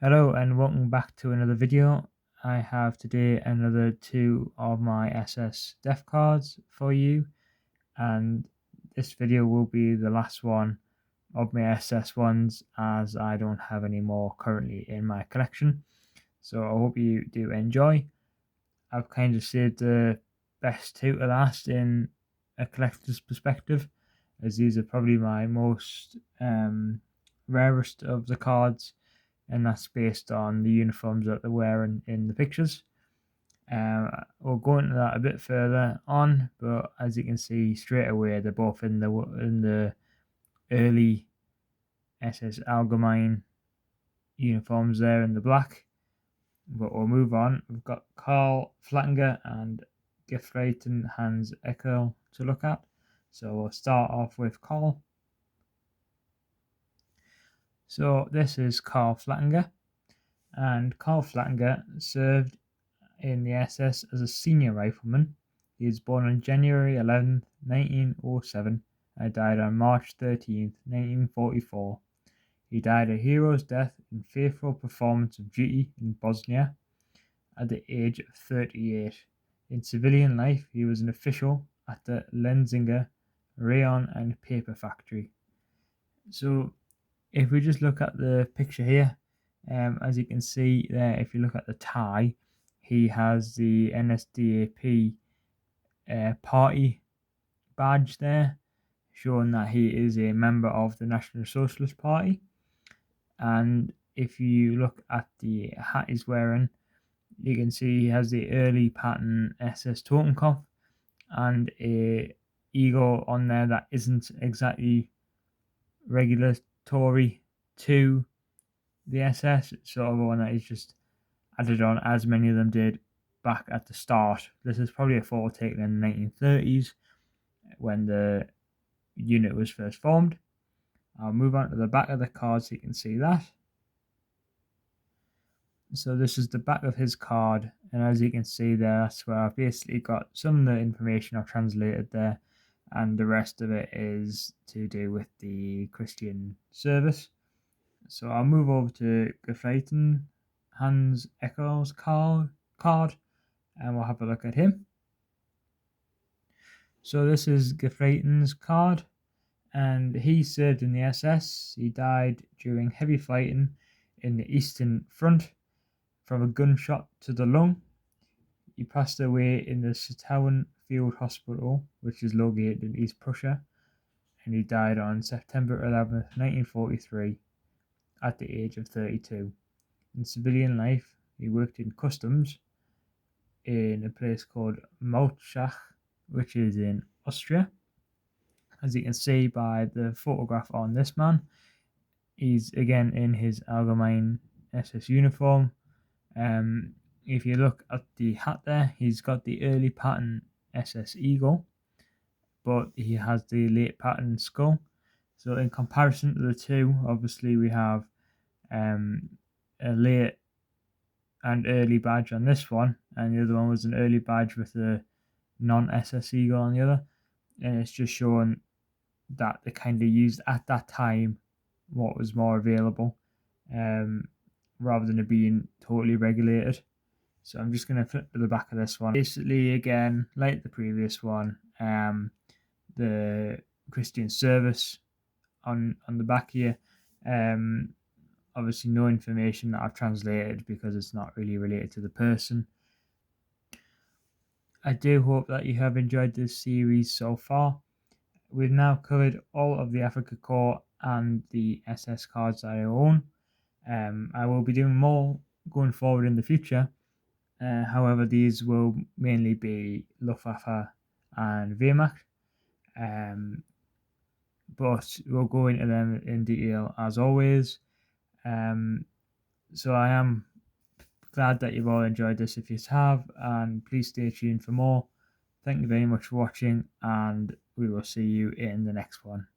Hello and welcome back to another video. I have today another two of my SS Death cards for you, and this video will be the last one of my SS ones as I don't have any more currently in my collection. So I hope you do enjoy. I've kind of saved the best two to last in a collector's perspective, as these are probably my most rarest of the cards, and that's based on the uniforms that they're wearing in the pictures. We'll go into that a bit further on, but as you can see straight away, they're both in the early SS Allgemeine uniforms there in the black. But we'll move on. We've got Karl Flattinger and Gefreiten Hans Eckel to look at. So we'll start off with Karl. So this is Karl Flattinger, and Karl Flattinger served in the SS as a senior rifleman. He was born on January 11th, 1907, and died on March 13th, 1944. He died a hero's death in faithful performance of duty in Bosnia at the age of 38. In civilian life, he was an official at the Lenzinger rayon and paper factory. So if we just look at the picture here, as you can see there, if you look at the tie, he has the NSDAP party badge there, showing that he is a member of the National Socialist Party. And if you look at the hat he's wearing, you can see he has the early pattern SS Totenkopf and a eagle on there that isn't exactly regulatory to the SS. It's sort of one that is just added on, as many of them did back at the start. This is probably a photo taken in the 1930s when the unit was first formed. I'll move on to the back of the card so you can see that. So this is the back of his card, and as you can see there, that's where I've basically got some of the information I've translated there, and the rest of it is to do with the Christian service. So I'll move over to Gefreiten Hans Eckel's card, and we'll have a look at him. So this is Gefreiten's card, and he served in the SS. He died during heavy fighting in the Eastern Front from a gunshot to the lung. He passed away in the Sitauen Field Hospital, which is located in East Prussia, and he died on September 11th, 1943, at the age of 32. In civilian life, he worked in customs in a place called Mautschach, which is in Austria. As you can see by the photograph on this man, he's again in his Allgemeine SS uniform. If you look at the hat there, he's got the early pattern SS eagle, but he has the late pattern skull. So in comparison to the two, obviously we have a late and early badge on this one, and the other one was an early badge with a non-SS eagle on the other, and it's just showing that they kind of used at that time what was more available, rather than it being totally regulated. So I'm just going to flip to the back of this one. Basically, again, like the previous one, the Christian service on the back here. Obviously no information that I've translated because it's not really related to the person. I do hope that you have enjoyed this series so far. We've now covered all of the Afrika Korps and the SS cards that I own. I will be doing more going forward in the future. However, these will mainly be Luftwaffe and Wehrmacht. But we'll go into them in detail as always. So I am glad that you've all enjoyed this if you have, and please stay tuned for more. Thank you very much for watching, and we will see you in the next one.